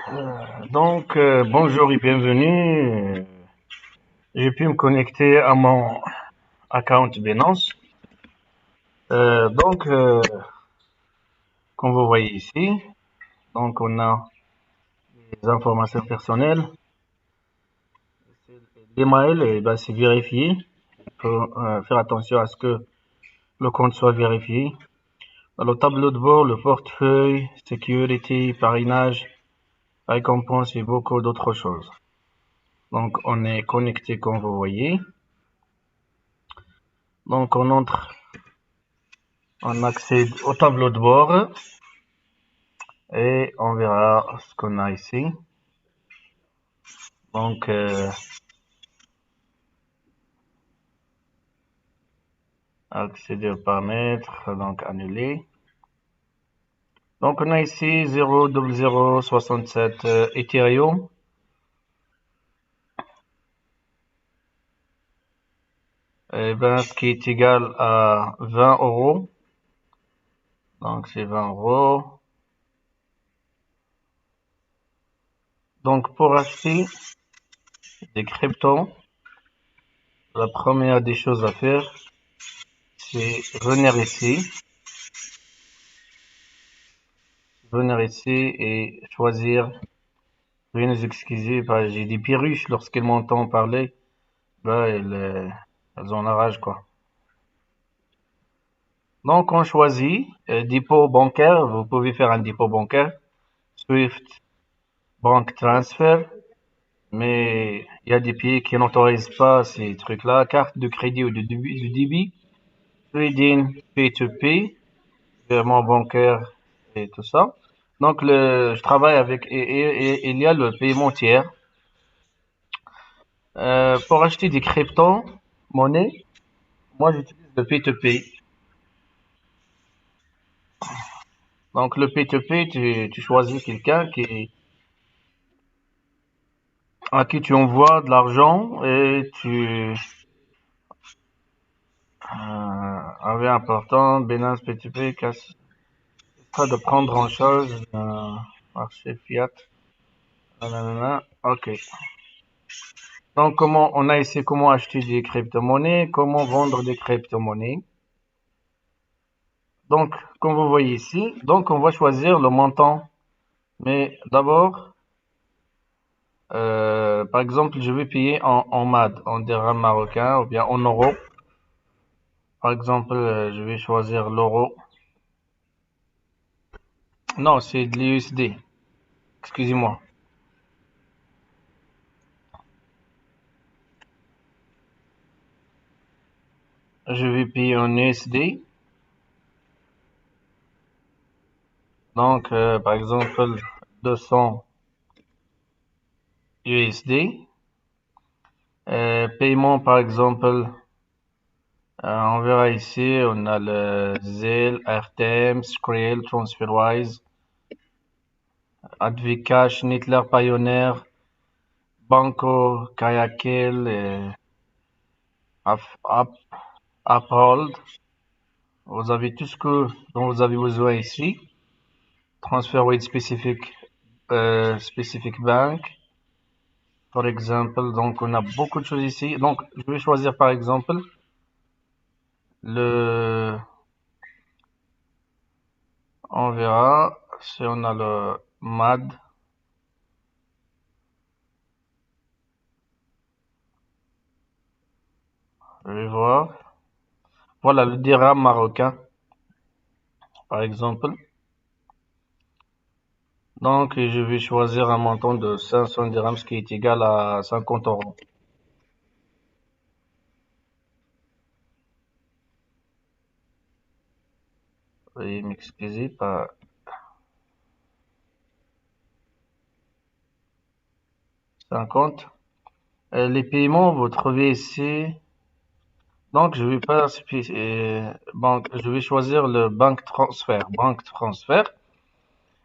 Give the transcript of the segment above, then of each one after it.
Bonjour et bienvenue. J'ai pu me connecter à mon account Binance. Comme vous voyez ici, on a des informations personnelles. L'email, c'est vérifié. Il faut faire attention à ce que le compte soit vérifié. Dans le tableau de bord, le portefeuille, security, parrainage, récompense et beaucoup d'autres choses. Donc, on est connecté comme vous voyez. Donc, on accède au tableau de bord et on verra ce qu'on a ici. Donc, accéder aux paramètres, donc annuler. Donc, on a ici 0,0067 Ethereum. Ce qui est égal à 20 euros. Donc, c'est 20 euros. Donc, pour acheter des cryptos, la première des choses à faire, c'est venir ici et choisir. Veuillez nous excuser, j'ai des perruches lorsqu'elles m'entendent parler. Elles ont la rage, quoi. Donc, on choisit dépôt bancaire. Vous pouvez faire un dépôt bancaire, Swift, Bank Transfer, mais il y a des pays qui n'autorisent pas ces trucs-là. Carte de crédit ou de débit, trading, P2P, virement bancaire et tout ça. Donc, je travaille avec, et il y a le paiement tiers. Pour acheter des crypto-monnaies, moi j'utilise le P2P. Donc, le P2P, tu choisis quelqu'un à qui tu envoies de l'argent et avait important, Binance P2P, pas de prendre en charge, marché fiat, nanana, ok. Donc, on a ici comment acheter des crypto-monnaies, comment vendre des crypto-monnaies. Donc, comme vous voyez ici, donc on va choisir le montant. Mais d'abord, par exemple, je vais payer en MAD, en dirham marocain, ou bien en euros. Par exemple, je vais choisir l'euro. Non, c'est de l'USD. Excusez-moi. Je vais payer en USD. Donc, par exemple, 200 USD. Paiement, par exemple, on verra ici, on a le Zelle, RTM, Skrill, TransferWise, Advicash, Nettler, Pioneer, Banco, Kayakel, Uphold. Vous avez tout ce dont vous avez besoin ici. TransferWise specific bank. Par exemple, donc on a beaucoup de choses ici. Donc, je vais choisir par exemple on verra si on a le MAD. Je vais voir. Voilà le dirham marocain, par exemple. Donc, je vais choisir un montant de 500 dirhams, ce qui est égal à 50 euros. Veuillez m'excuser, pas 50. Les paiements, vous trouvez ici. Donc, je vais pas je vais choisir le bank transfert.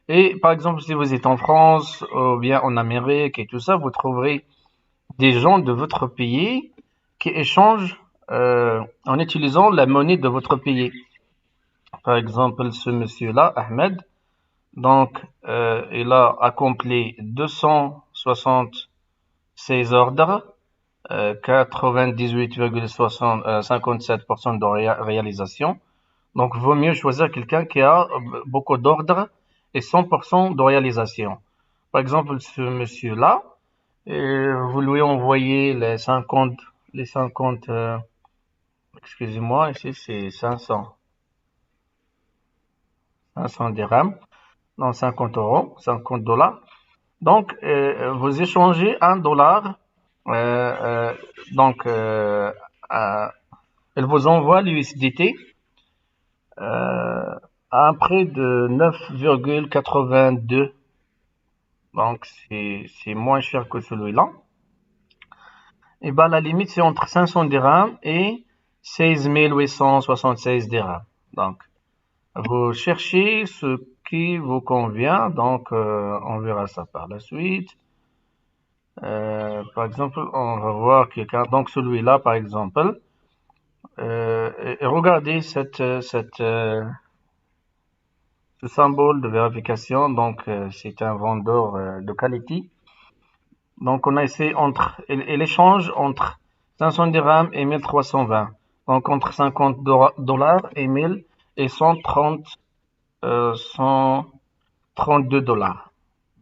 Et par exemple, si vous êtes en France ou bien en Amérique et tout ça, vous trouverez des gens de votre pays qui échangent en utilisant la monnaie de votre pays. Par exemple, ce monsieur-là, Ahmed, Donc, il a accompli 276 ordres, 98,57% de réalisation. Donc, vaut mieux choisir quelqu'un qui a beaucoup d'ordres et 100% de réalisation. Par exemple, ce monsieur-là, vous lui envoyez les 50, excusez-moi, ici c'est 500 dirhams, non 50 euros, 50 dollars. Donc, vous échangez un dollar, euh, euh, donc, elle vous envoie l'USDT à un prix de 9,82. Donc, c'est moins cher que celui-là. Et ben, la limite, c'est entre 500 dirhams et 16 876 dirhams. Donc, vous cherchez ce qui vous convient. Donc, on verra ça par la suite. Par exemple, on va voir quelqu'un. Donc, celui-là, par exemple. Et regardez ce symbole de vérification. Donc, c'est un vendeur de qualité. Donc, on a essayé il échange entre 500 dirhams et 1320. Donc, entre 50 dollars et 1000 et 132 dollars.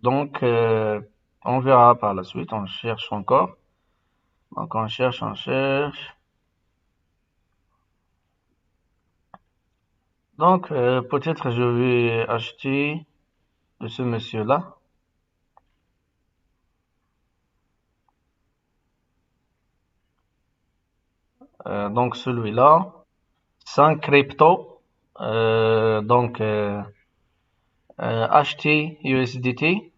Donc, on verra par la suite. On cherche encore. Donc, on cherche, on cherche. Donc, peut-être je vais acheter de ce monsieur-là. Donc, celui-là. 5 crypto. Donc, acheter USDT.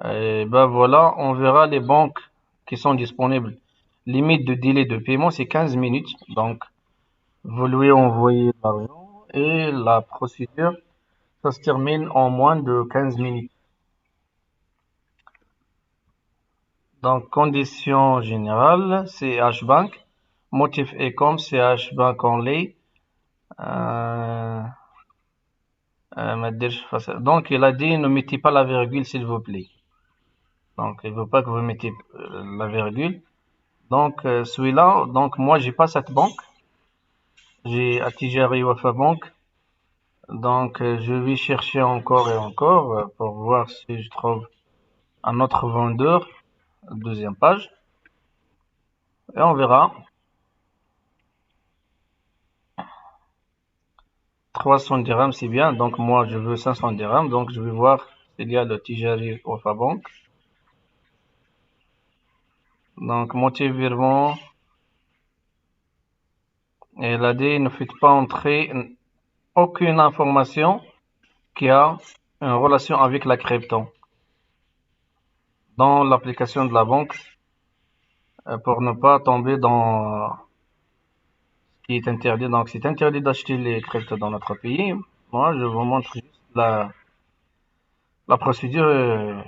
Et ben voilà, on verra les banques qui sont disponibles. Limite de délai de paiement, c'est 15 minutes. Donc, vous lui envoyez l'argent et la procédure, ça se termine en moins de 15 minutes. Donc, conditions générales, CH Bank. Motif Ecom, CH Bank only. Euh, donc, il a dit, ne mettez pas la virgule, s'il vous plaît. Donc, il veut pas que vous mettez la virgule. Donc, celui-là, donc moi, j'ai pas cette banque. J'ai Attijari Wafa Bank. Donc, je vais chercher encore et encore pour voir si je trouve un autre vendeur. Deuxième page. Et on verra. 300 dirhams, c'est bien. Donc, moi, je veux 500 dirhams. Donc, je vais voir s'il y a le Tijari Wafa Bank. Donc, motif virement. Et il a dit, ne faites pas entrer aucune information qui a une relation avec la crypto dans l'application de la banque pour ne pas tomber dans ce qui est interdit. Donc, c'est interdit d'acheter les cryptos dans notre pays. Moi, je vous montre juste la procédure.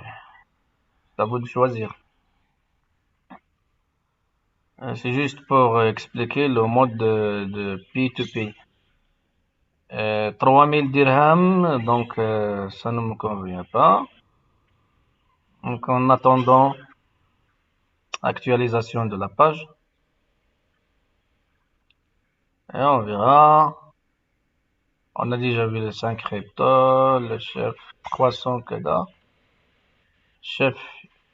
C'est à vous de choisir. C'est juste pour expliquer le mode de P2P. 3000 dirhams, donc ça ne me convient pas. Donc, en attendant actualisation de la page, et on verra. On a déjà vu les 5 cryptos, le chef 300 Keda, chef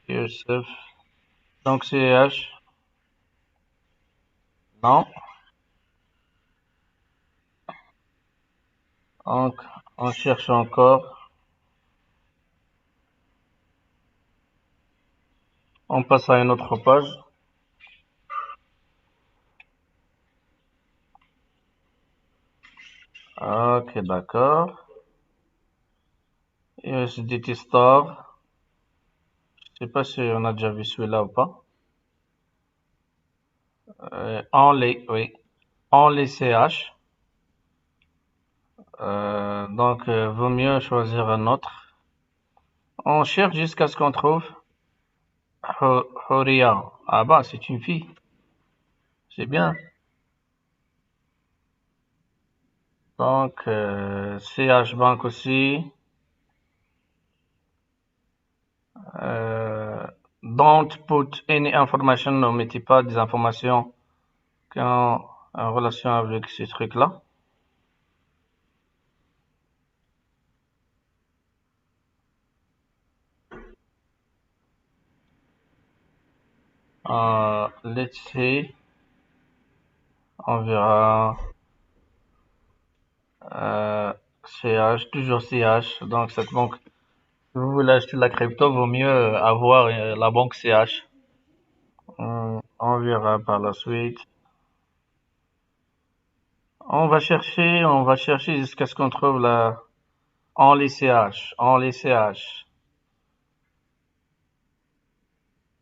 Youssef, donc CH, non. Donc, on cherche encore. On passe à une autre page. Ok, d'accord. USDT Store. Je sais pas si on a déjà vu celui-là ou pas. Oui. Only CH. Donc, vaut mieux choisir un autre. On cherche jusqu'à ce qu'on trouve Horia. Ah bah, c'est une fille. C'est bien. Donc, CH Bank aussi. Don't put any information, ne mettez pas des informations qui ont en relation avec ces trucs-là. Let's see, on verra. CH, toujours CH. Donc cette banque, si vous voulez acheter de la crypto, vaut mieux avoir la banque CH. On verra par la suite. On va chercher jusqu'à ce qu'on trouve la Only CH, Only CH.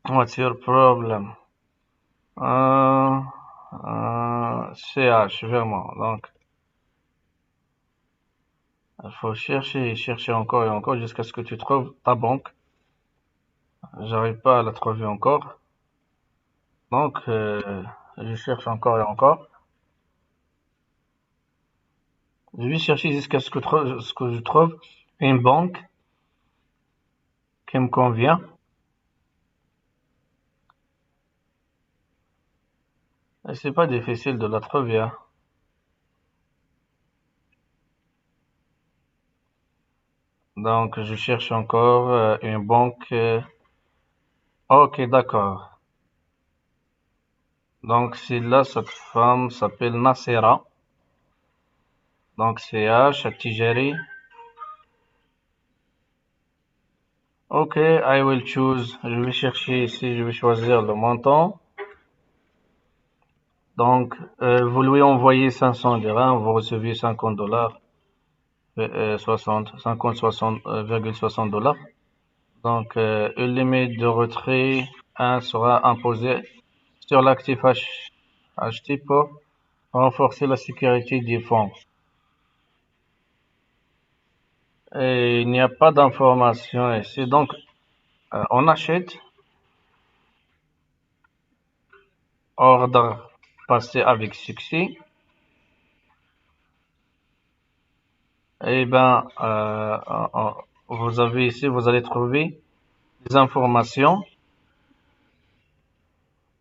What's your problem? CH, vraiment. Donc, il faut chercher, chercher encore et encore jusqu'à ce que tu trouves ta banque. J'arrive pas à la trouver encore. Donc, je cherche encore et encore. Je vais chercher jusqu'à ce que je trouve une banque qui me convient. Et c'est pas difficile de la trouver, hein. Donc, je cherche encore une banque. Ok, d'accord. Donc, c'est là, cette femme s'appelle Nasera. Donc, CH, Tijari. Ok, I will choose. Je vais chercher ici, je vais choisir le montant. Donc, vous lui envoyez 500 dirhams, vous recevez 50 dollars, 50,60 $. Donc, une limite de retrait 1 sera imposée sur l'actif acheté pour renforcer la sécurité des fonds. Et il n'y a pas d'information ici. Donc, on achète, ordre passé avec succès. Eh ben, vous avez ici, vous allez trouver des informations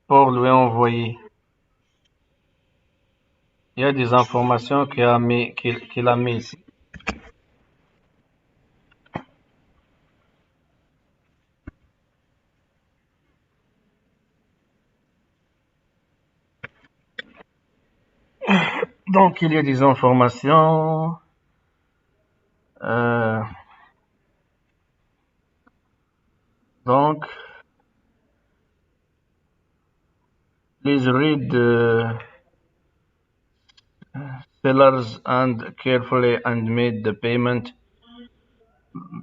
pour lui envoyer. Il y a des informations qu'il a mis ici. Donc, il y a des informations. Donc, please read the sellers and carefully and made the payment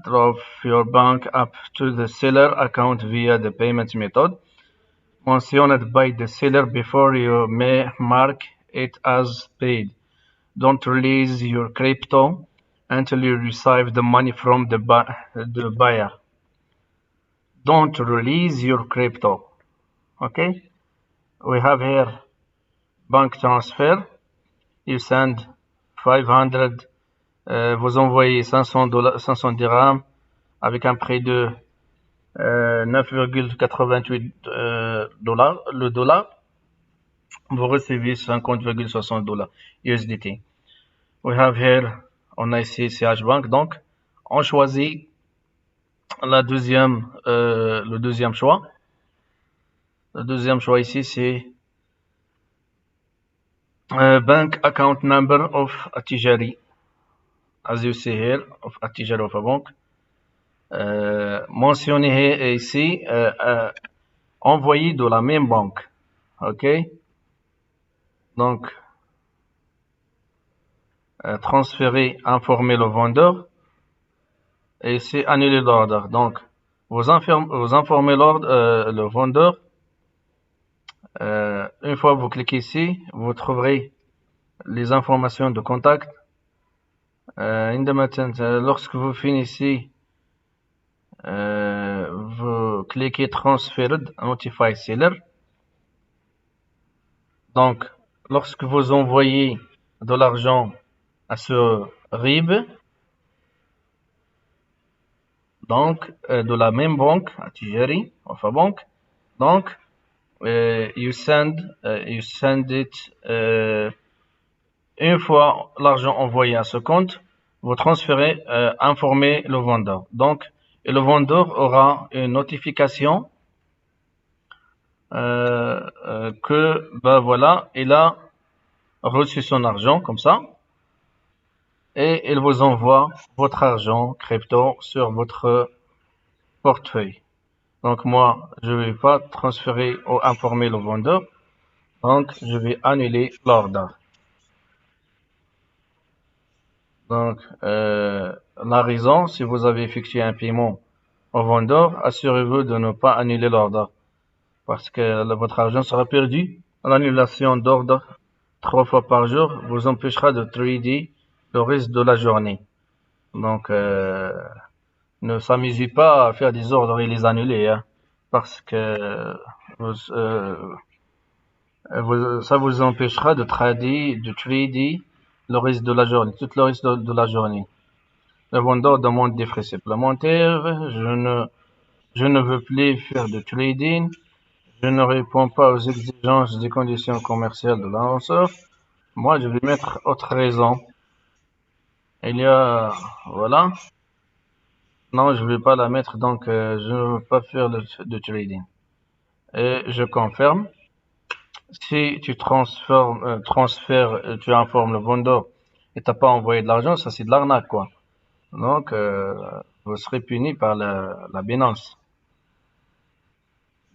of your bank up to the seller account via the payment method mentioned by the seller before you may mark it as paid. Don't release your crypto until you receive the money from the buyer. Don't release your crypto. Okay? We have here bank transfer. You send 500, vous envoyez 500 dirhams avec un prix de 9,88 dollars. Le dollar, vous recevez 50,60 dollars USDT. We have here, on a ici CH Bank, donc on choisit le deuxième choix. Le deuxième choix ici, c'est bank account number of Atijari. As you see here, of Atijari of a bank. Mentionné ici, envoyé de la même banque. OK? Donc, transférer, informer le vendeur. Et ici, annuler l'ordre. Donc, vous informez le vendeur. Une fois vous cliquez ici, vous trouverez les informations de contact. Lorsque vous finissez, vous cliquez Transferred Notify Seller. Donc, lorsque vous envoyez de l'argent sur RIB, donc de la même banque, Attijari, Wafa Bank. Donc, you send it une fois l'argent envoyé à ce compte, vous transférez, informez le vendeur. Donc, et le vendeur aura une notification que ben voilà, il a reçu son argent comme ça, et il vous envoie votre argent crypto sur votre portefeuille. Donc moi, je vais pas transférer ou informer le vendeur, donc je vais annuler l'ordre. Donc la raison, si vous avez effectué un paiement au vendeur, assurez-vous de ne pas annuler l'ordre, parce que votre argent sera perdu. L'annulation d'ordre 3 fois par jour vous empêchera de trader le reste de la journée. Donc, ne s'amusez pas à faire des ordres et les annuler, hein, parce que ça vous empêchera de trader le reste de la journée, tout le reste de la journée. Le vendeur demande des frais supplémentaires. Je ne veux plus faire de trading. Je ne réponds pas aux exigences des conditions commerciales de l'annonceur. Moi, je vais mettre autre raison. Il y a, voilà. Non, je vais pas la mettre, donc je ne veux pas faire de trading. Et je confirme. Si tu tu informes le vendeur et t'as pas envoyé de l'argent, ça c'est de l'arnaque, quoi. Donc, vous serez puni par la Binance.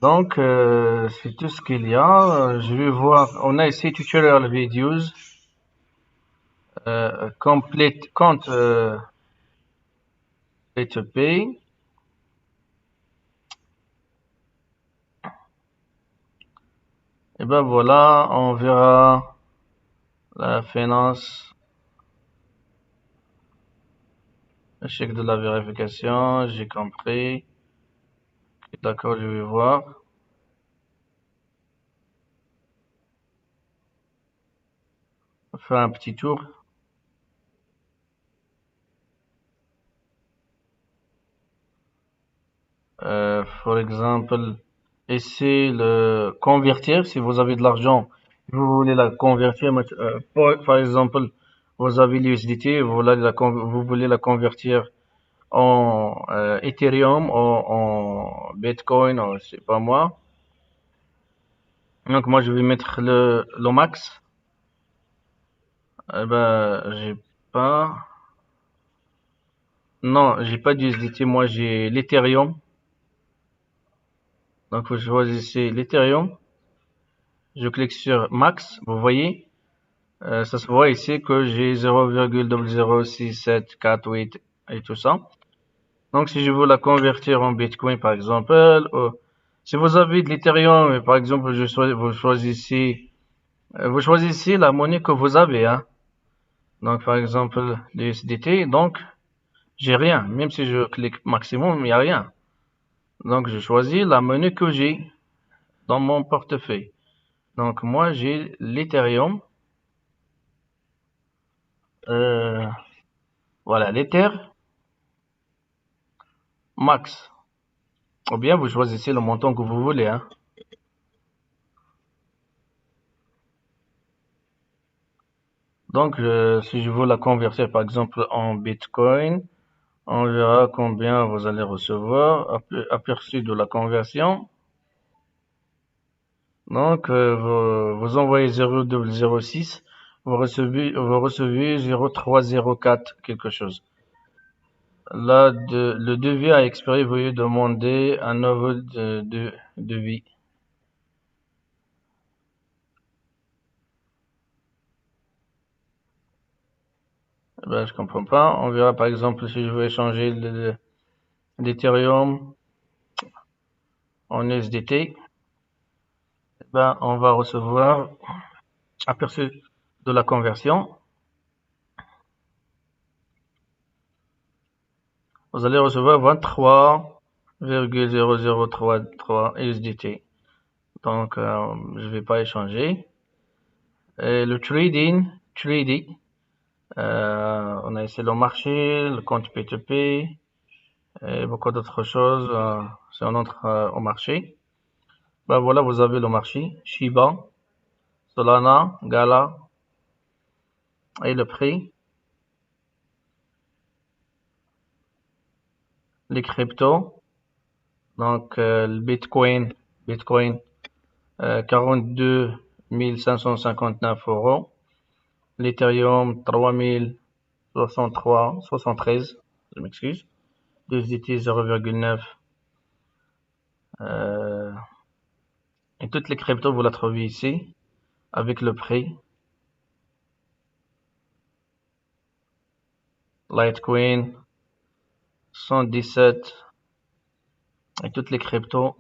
Donc, c'est tout ce qu'il y a. Je vais voir. On a ici tutorial videos. Complete compte P2P. Et ben voilà, on verra la finance, échec de la vérification, j'ai compris. D'accord, je vais voir. On fait un petit tour. For example, essayez le convertir. Si vous avez de l'argent, vous voulez la convertir. Par exemple, vous avez l'USDT, vous voulez la convertir en Ethereum, en Bitcoin, je sais pas moi. Donc moi je vais mettre le max. Eh ben j'ai pas. Non, j'ai pas d'USDT, moi j'ai l'Ethereum. Donc vous choisissez l'Ethereum. Je clique sur max, vous voyez. Ça se voit ici que j'ai 0,00674 et tout ça. Donc si je veux la convertir en Bitcoin par exemple, si vous avez de l'Ethereum, par exemple, vous choisissez la monnaie que vous avez, hein. Donc par exemple l'USDT, donc j'ai rien. Même si je clique maximum, il n'y a rien. Donc je choisis la monnaie que j'ai dans mon portefeuille. Donc moi j'ai l'Ethereum. Voilà, l'Ether max. Ou bien vous choisissez le montant que vous voulez, hein. Donc si je veux la convertir par exemple en Bitcoin, on verra combien vous allez recevoir, aperçu de la conversion. Donc vous envoyez 0,06, vous recevez 0,304 quelque chose. Là, le devis a expiré, veuillez demander un nouveau devis. Ben, je comprends pas. On verra par exemple si je veux échanger l'Ethereum en USDT. Ben, on va recevoir aperçu de la conversion. Vous allez recevoir 23,0033 USDT. Donc, je vais pas échanger. Et le trading, On a essayé le marché, le compte P2P et beaucoup d'autres choses. Si on entre au marché, ben voilà, vous avez le marché, Shiba, Solana, Gala et le prix, les cryptos. Donc le Bitcoin 42 559 euros, l'Ethereum 73, je m'excuse, USDT 0,9. Euh, et toutes les cryptos, vous la trouvez ici, avec le prix. Litecoin 117, et toutes les cryptos.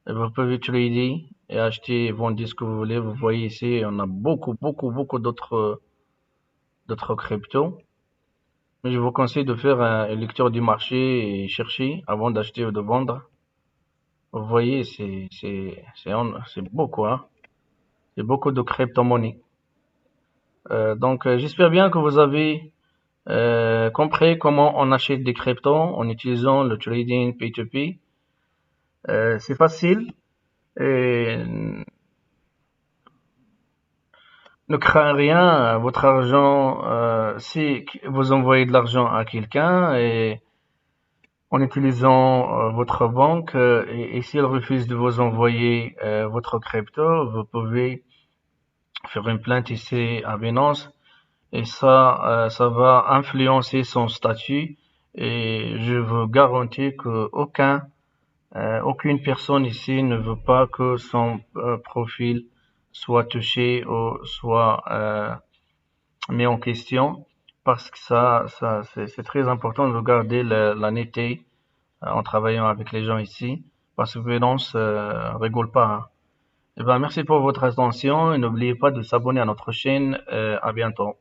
Et vous pouvez trader et acheter et vendre ce que vous voulez. Vous voyez ici, on a beaucoup d'autres cryptos. Mais je vous conseille de faire une lecture du marché et chercher avant d'acheter ou de vendre. Vous voyez, c'est beaucoup, hein. C'est beaucoup de crypto-monnaies. Donc, j'espère bien que vous avez compris comment on achète des cryptos en utilisant le trading P2P. C'est facile et ne crains rien. Votre argent, si vous envoyez de l'argent à quelqu'un et en utilisant votre banque et s'il refuse de vous envoyer votre crypto, vous pouvez faire une plainte ici à Binance et ça va influencer son statut et je vous garantis que aucune personne ici ne veut pas que son profil soit touché ou soit mis en question parce que c'est très important de garder la netteté en travaillant avec les gens ici parce que Binance rigole pas, hein. Eh ben, merci pour votre attention et n'oubliez pas de s'abonner à notre chaîne. À bientôt.